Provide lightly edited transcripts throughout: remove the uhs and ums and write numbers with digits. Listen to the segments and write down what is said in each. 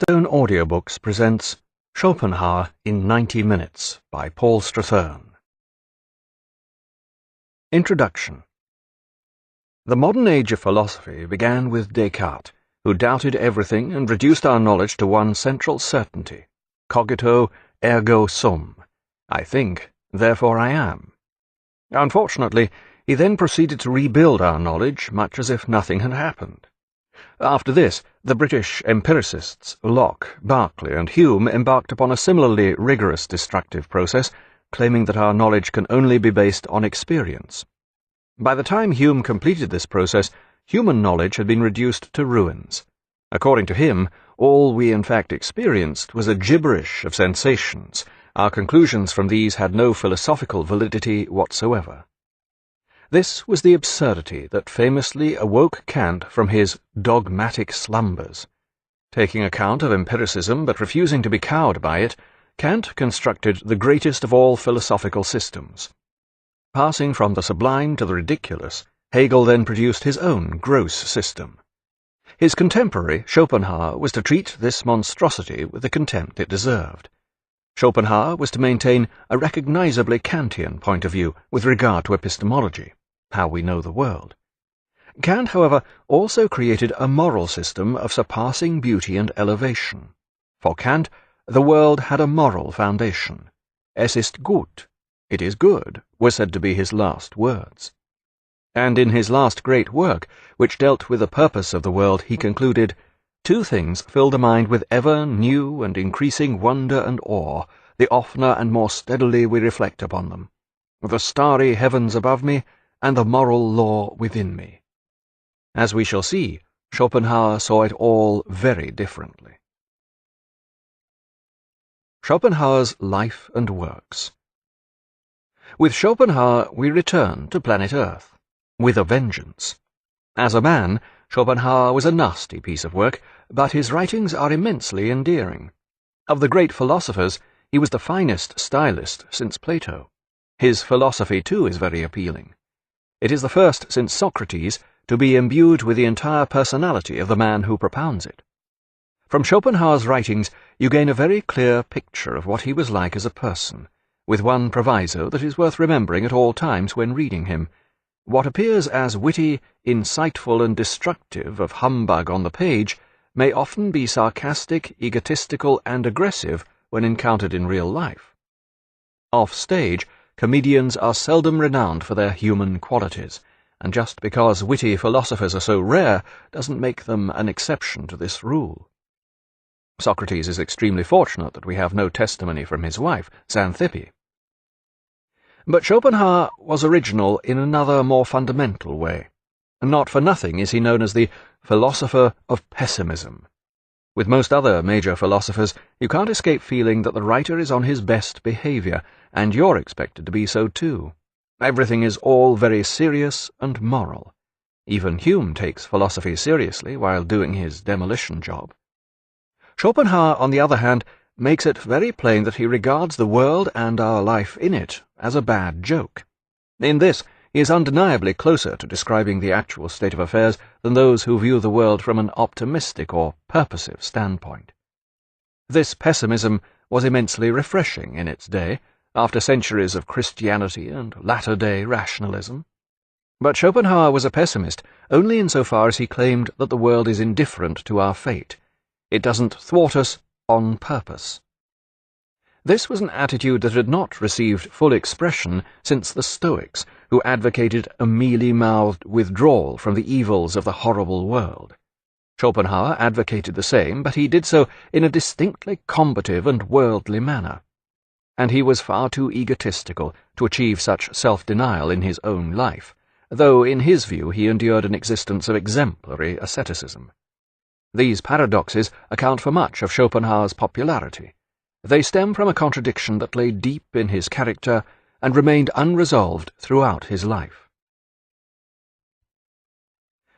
Stone Audiobooks presents Schopenhauer in 90 Minutes by Paul Strathern. Introduction. The modern age of philosophy began with Descartes, who doubted everything and reduced our knowledge to one central certainty: cogito ergo sum. I think, therefore I am. Unfortunately, he then proceeded to rebuild our knowledge much as if nothing had happened. After this, the British empiricists Locke, Berkeley, and Hume embarked upon a similarly rigorous destructive process, claiming that our knowledge can only be based on experience. By the time Hume completed this process, human knowledge had been reduced to ruins. According to him, all we in fact experienced was a gibberish of sensations. Our conclusions from these had no philosophical validity whatsoever. This was the absurdity that famously awoke Kant from his dogmatic slumbers. Taking account of empiricism but refusing to be cowed by it, Kant constructed the greatest of all philosophical systems. Passing from the sublime to the ridiculous, Hegel then produced his own gross system. His contemporary, Schopenhauer, was to treat this monstrosity with the contempt it deserved. Schopenhauer was to maintain a recognizably Kantian point of view with regard to epistemology, how we know the world. Kant, however, also created a moral system of surpassing beauty and elevation. For Kant, the world had a moral foundation. Es ist gut, it is good, were said to be his last words. And in his last great work, which dealt with the purpose of the world, he concluded, "Two things fill the mind with ever new and increasing wonder and awe, the oftener and more steadily we reflect upon them: the starry heavens above me, and the moral law within me." As we shall see, Schopenhauer saw it all very differently. Schopenhauer's life and works. With Schopenhauer we return to planet Earth, with a vengeance. As a man, Schopenhauer was a nasty piece of work, but his writings are immensely endearing. Of the great philosophers, he was the finest stylist since Plato. His philosophy, too, is very appealing. It is the first since Socrates to be imbued with the entire personality of the man who propounds it. From Schopenhauer's writings you gain a very clear picture of what he was like as a person, with one proviso that is worth remembering at all times when reading him. What appears as witty, insightful, and destructive of humbug on the page may often be sarcastic, egotistical, and aggressive when encountered in real life. Off stage, comedians are seldom renowned for their human qualities, and just because witty philosophers are so rare doesn't make them an exception to this rule. Socrates is extremely fortunate that we have no testimony from his wife, Xanthippe. But Schopenhauer was original in another more fundamental way. Not for nothing is he known as the philosopher of pessimism. With most other major philosophers, you can't escape feeling that the writer is on his best behavior, and you're expected to be so too. Everything is all very serious and moral. Even Hume takes philosophy seriously while doing his demolition job. Schopenhauer, on the other hand, makes it very plain that he regards the world and our life in it as a bad joke. In this, he is undeniably closer to describing the actual state of affairs than those who view the world from an optimistic or purposive standpoint. This pessimism was immensely refreshing in its day, after centuries of Christianity and latter-day rationalism. But Schopenhauer was a pessimist only insofar as he claimed that the world is indifferent to our fate. It doesn't thwart us on purpose. This was an attitude that had not received full expression since the Stoics, who advocated a mealy-mouthed withdrawal from the evils of the horrible world. Schopenhauer advocated the same, but he did so in a distinctly combative and worldly manner. And he was far too egotistical to achieve such self-denial in his own life, though in his view he endured an existence of exemplary asceticism. These paradoxes account for much of Schopenhauer's popularity. They stem from a contradiction that lay deep in his character and remained unresolved throughout his life.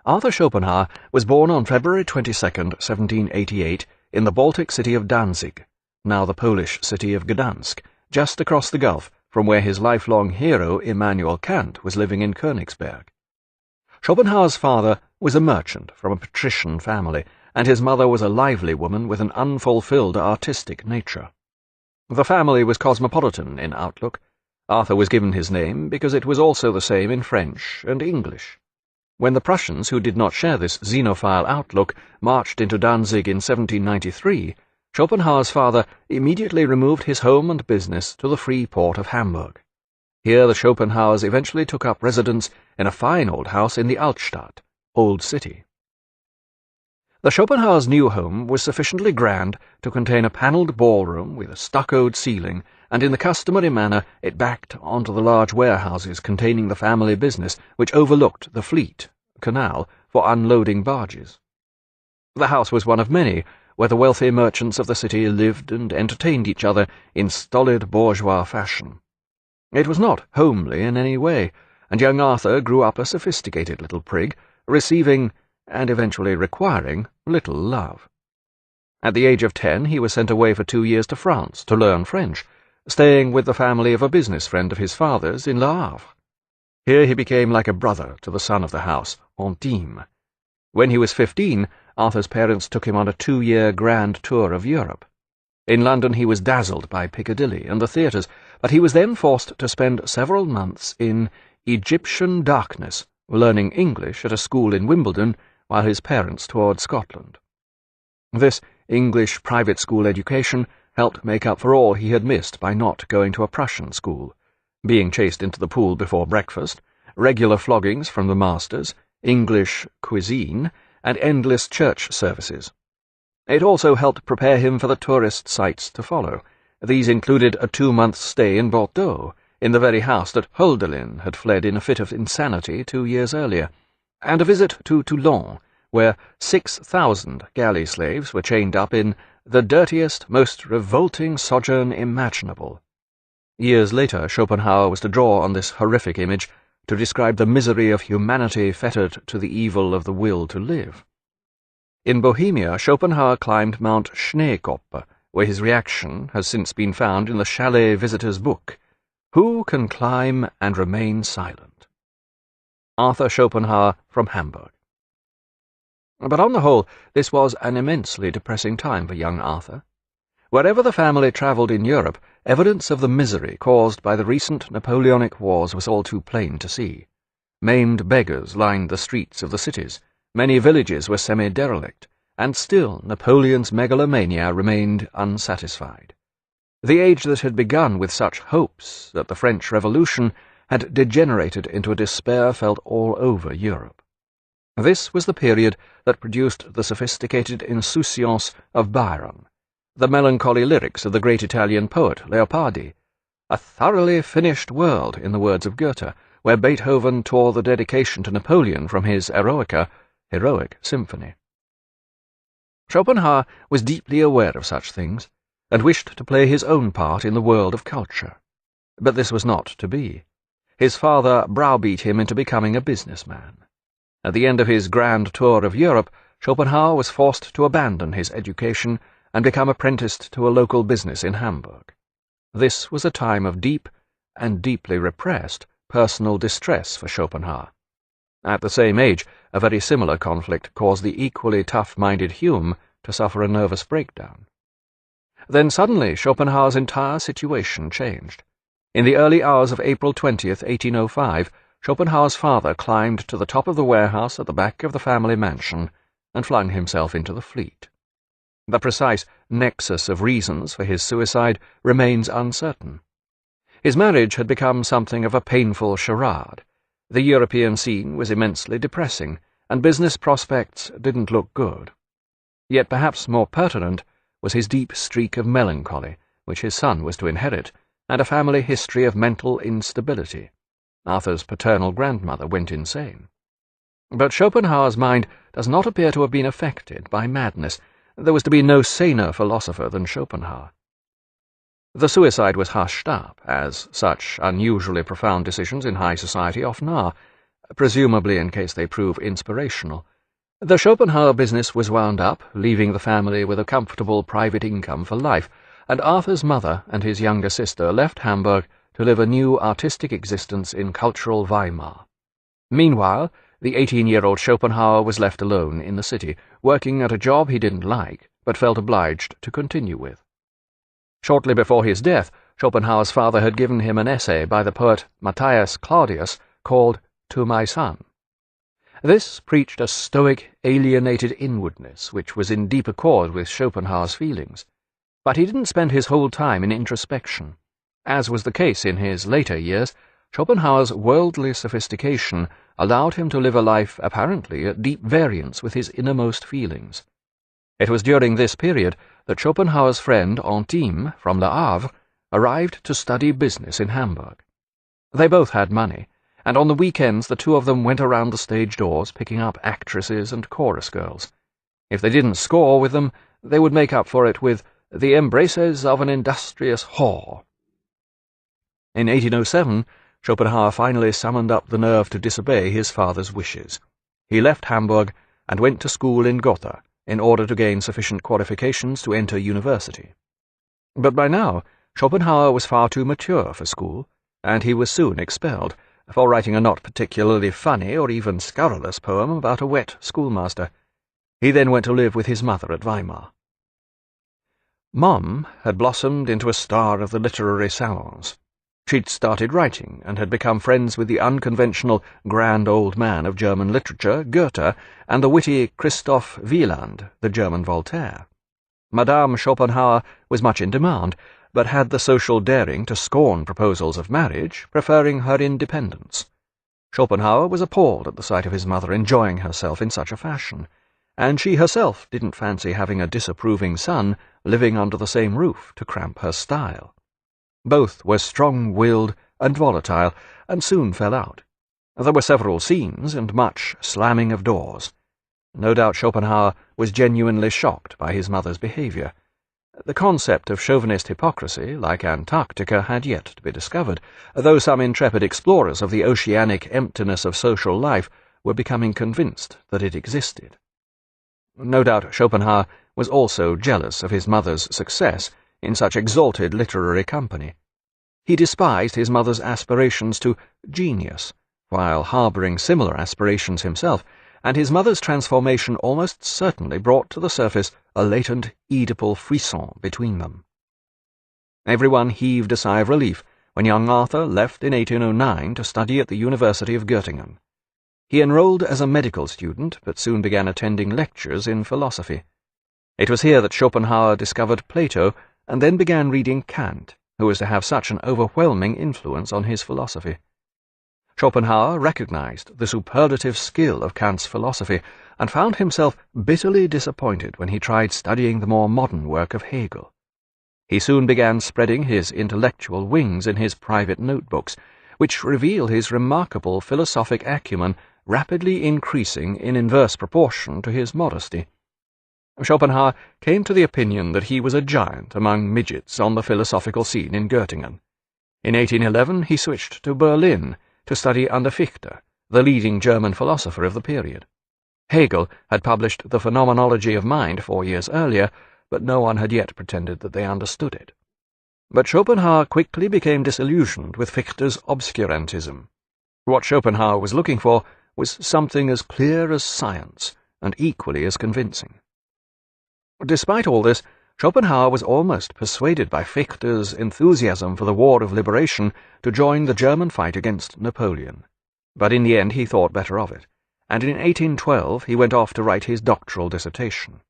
Arthur Schopenhauer was born on February 22, 1788, in the Baltic city of Danzig, now the Polish city of Gdansk, just across the gulf from where his lifelong hero Immanuel Kant was living in Königsberg. Schopenhauer's father was a merchant from a patrician family, and his mother was a lively woman with an unfulfilled artistic nature. The family was cosmopolitan in outlook. Arthur was given his name because it was also the same in French and English. When the Prussians, who did not share this xenophile outlook, marched into Danzig in 1793, Schopenhauer's father immediately removed his home and business to the free port of Hamburg. Here the Schopenhauers eventually took up residence in a fine old house in the Altstadt, Old City. The Schopenhauers' new home was sufficiently grand to contain a panelled ballroom with a stuccoed ceiling, and in the customary manner it backed onto the large warehouses containing the family business, which overlooked the Fleet canal for unloading barges. The house was one of many where the wealthy merchants of the city lived and entertained each other in stolid bourgeois fashion. It was not homely in any way, and young Arthur grew up a sophisticated little prig, receiving, and eventually requiring, little love. At the age of 10 he was sent away for 2 years to France to learn French, staying with the family of a business friend of his father's in Le Havre. Here he became like a brother to the son of the house, intime. When he was 15, Arthur's parents took him on a 2-year grand tour of Europe. In London he was dazzled by Piccadilly and the theatres, but he was then forced to spend several months in Egyptian darkness, learning English at a school in Wimbledon while his parents toured Scotland. This English private school education helped make up for all he had missed by not going to a Prussian school, being chased into the pool before breakfast, regular floggings from the masters, English cuisine, and endless church services. It also helped prepare him for the tourist sights to follow. These included a 2-month stay in Bordeaux, in the very house that Hölderlin had fled in a fit of insanity 2 years earlier, and a visit to Toulon, where 6,000 galley slaves were chained up in the dirtiest, most revolting sojourn imaginable. Years later, Schopenhauer was to draw on this horrific image to describe the misery of humanity fettered to the evil of the will to live. In Bohemia, Schopenhauer climbed Mount Schneekoppe, where his reaction has since been found in the Chalet Visitor's Book, Who Can Climb and Remain Silent? Arthur Schopenhauer from Hamburg. But on the whole, this was an immensely depressing time for young Arthur. Wherever the family travelled in Europe, evidence of the misery caused by the recent Napoleonic wars was all too plain to see. Maimed beggars lined the streets of the cities, many villages were semi-derelict, and still Napoleon's megalomania remained unsatisfied. The age that had begun with such hopes at the French Revolution had degenerated into a despair felt all over Europe. This was the period that produced the sophisticated insouciance of Byron, the melancholy lyrics of the great Italian poet Leopardi, a thoroughly finished world, in the words of Goethe, where Beethoven tore the dedication to Napoleon from his Eroica, heroic symphony. Schopenhauer was deeply aware of such things, and wished to play his own part in the world of culture. But this was not to be. His father browbeat him into becoming a businessman. At the end of his grand tour of Europe, Schopenhauer was forced to abandon his education and become apprenticed to a local business in Hamburg. This was a time of deep, and deeply repressed, personal distress for Schopenhauer. At the same age, a very similar conflict caused the equally tough-minded Hume to suffer a nervous breakdown. Then suddenly Schopenhauer's entire situation changed. In the early hours of April 20th, 1805, Schopenhauer's father climbed to the top of the warehouse at the back of the family mansion and flung himself into the Fleet. The precise nexus of reasons for his suicide remains uncertain. His marriage had become something of a painful charade. The European scene was immensely depressing, and business prospects didn't look good. Yet perhaps more pertinent was his deep streak of melancholy, which his son was to inherit, and a family history of mental instability. Arthur's paternal grandmother went insane. But Schopenhauer's mind does not appear to have been affected by madness. There was to be no saner philosopher than Schopenhauer. The suicide was hushed up, as such unusually profound decisions in high society often are, presumably in case they prove inspirational. The Schopenhauer business was wound up, leaving the family with a comfortable private income for life, and Arthur's mother and his younger sister left Hamburg to live a new artistic existence in cultural Weimar. Meanwhile, the 18-year-old Schopenhauer was left alone in the city, working at a job he didn't like, but felt obliged to continue with. Shortly before his death, Schopenhauer's father had given him an essay by the poet Matthias Claudius called To My Son. This preached a stoic, alienated inwardness which was in deep accord with Schopenhauer's feelings. But he didn't spend his whole time in introspection. As was the case in his later years, Schopenhauer's worldly sophistication allowed him to live a life apparently at deep variance with his innermost feelings. It was during this period that Schopenhauer's friend Antime from Le Havre arrived to study business in Hamburg. They both had money, and on the weekends the two of them went around the stage doors picking up actresses and chorus girls. If they didn't score with them, they would make up for it with the embraces of an industrious whore. In 1807, Schopenhauer finally summoned up the nerve to disobey his father's wishes. He left Hamburg and went to school in Gotha in order to gain sufficient qualifications to enter university. But by now, Schopenhauer was far too mature for school, and he was soon expelled for writing a not particularly funny or even scurrilous poem about a wet schoolmaster. He then went to live with his mother at Weimar. Mom had blossomed into a star of the literary salons. She'd started writing and had become friends with the unconventional grand old man of German literature, Goethe, and the witty Christoph Wieland, the German Voltaire. Madame Schopenhauer was much in demand, but had the social daring to scorn proposals of marriage, preferring her independence. Schopenhauer was appalled at the sight of his mother enjoying herself in such a fashion, and she herself didn't fancy having a disapproving son living under the same roof to cramp her style. Both were strong-willed and volatile, and soon fell out. There were several scenes and much slamming of doors. No doubt Schopenhauer was genuinely shocked by his mother's behaviour. The concept of chauvinist hypocrisy, like Antarctica, had yet to be discovered, though some intrepid explorers of the oceanic emptiness of social life were becoming convinced that it existed. No doubt Schopenhauer was also jealous of his mother's success in such exalted literary company. He despised his mother's aspirations to genius, while harbouring similar aspirations himself, and his mother's transformation almost certainly brought to the surface a latent Oedipal frisson between them. Everyone heaved a sigh of relief when young Arthur left in 1809 to study at the University of Göttingen. He enrolled as a medical student, but soon began attending lectures in philosophy. It was here that Schopenhauer discovered Plato, and then began reading Kant, who was to have such an overwhelming influence on his philosophy. Schopenhauer recognized the superlative skill of Kant's philosophy, and found himself bitterly disappointed when he tried studying the more modern work of Hegel. He soon began spreading his intellectual wings in his private notebooks, which reveal his remarkable philosophic acumen rapidly increasing in inverse proportion to his modesty. Schopenhauer came to the opinion that he was a giant among midgets on the philosophical scene in Göttingen. In 1811 he switched to Berlin to study under Fichte, the leading German philosopher of the period. Hegel had published The Phenomenology of Mind 4 years earlier, but no one had yet pretended that they understood it. But Schopenhauer quickly became disillusioned with Fichte's obscurantism. What Schopenhauer was looking for was something as clear as science, and equally as convincing. Despite all this, Schopenhauer was almost persuaded by Fichte's enthusiasm for the War of Liberation to join the German fight against Napoleon. But in the end he thought better of it, and in 1812 he went off to write his doctoral dissertation.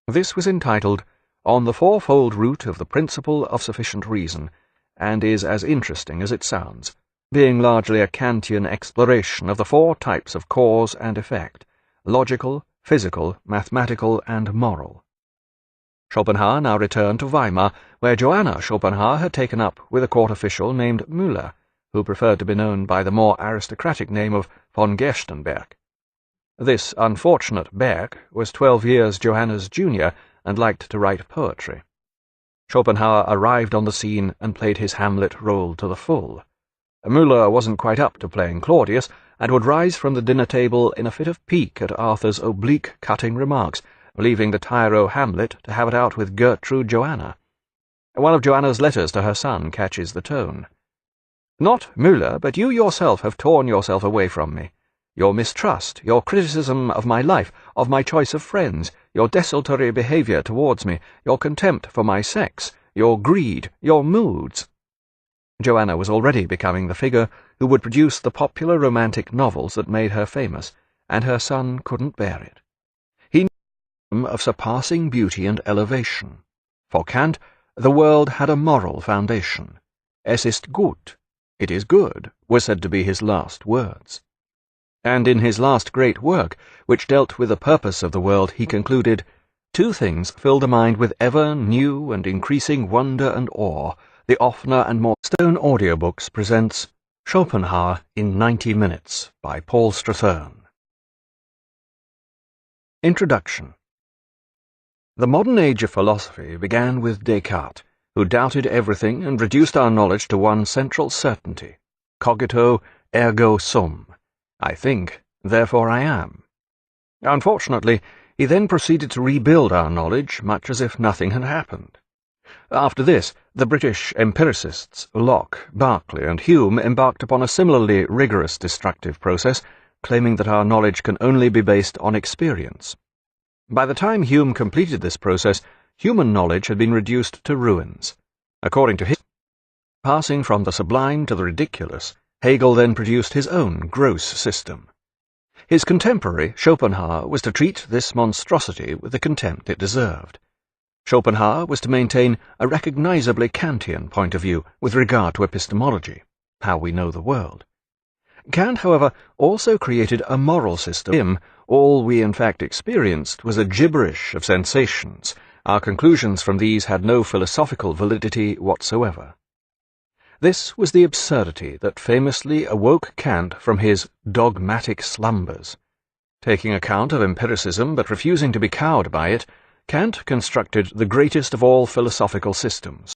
This was entitled On the Fourfold Root of the Principle of Sufficient Reason, and is as interesting as it sounds, being largely a Kantian exploration of the 4 types of cause and effect: logical, physical, mathematical, and moral. Schopenhauer now returned to Weimar, where Johanna Schopenhauer had taken up with a court official named Müller, who preferred to be known by the more aristocratic name of von Gerstenberg. This unfortunate Berg was 12 years Johanna's junior and liked to write poetry. Schopenhauer arrived on the scene and played his Hamlet role to the full. Müller wasn't quite up to playing Claudius, and would rise from the dinner table in a fit of pique at Arthur's oblique cutting remarks, leaving the tyro Hamlet to have it out with Gertrude Johanna. One of Johanna's letters to her son catches the tone. "Not Müller, but you yourself have torn yourself away from me. your mistrust, your criticism of my life, of my choice of friends, your desultory behaviour towards me, your contempt for my sex, your greed, your moods. Joanna was already becoming the figure who would produce the popular romantic novels that made her famous, and her son couldn't bear it. He knew of surpassing beauty and elevation. For Kant, the world had a moral foundation. Es ist gut, it is good, was said to be his last words. And in his last great work, which dealt with the purpose of the world, he concluded, "Two things fill the mind with ever new and increasing wonder and awe. The oftener and more Stone Audiobooks presents Schopenhauer in 90 Minutes by Paul Strathern. Introduction. The modern age of philosophy began with Descartes, who doubted everything and reduced our knowledge to one central certainty: cogito ergo sum. I think, therefore I am. Unfortunately, he then proceeded to rebuild our knowledge, much as if nothing had happened. After this, the British empiricists Locke, Berkeley, and Hume embarked upon a similarly rigorous destructive process, claiming that our knowledge can only be based on experience. By the time Hume completed this process, human knowledge had been reduced to ruins. According to his passing from the sublime to the ridiculous, Hegel then produced his own gross system. His contemporary, Schopenhauer, was to treat this monstrosity with the contempt it deserved. Schopenhauer was to maintain a recognizably Kantian point of view with regard to epistemology, how we know the world. Kant, however, also created a moral system. For him, all we in fact experienced was a gibberish of sensations. Our conclusions from these had no philosophical validity whatsoever. This was the absurdity that famously awoke Kant from his dogmatic slumbers. Taking account of empiricism but refusing to be cowed by it, Kant constructed the greatest of all philosophical systems.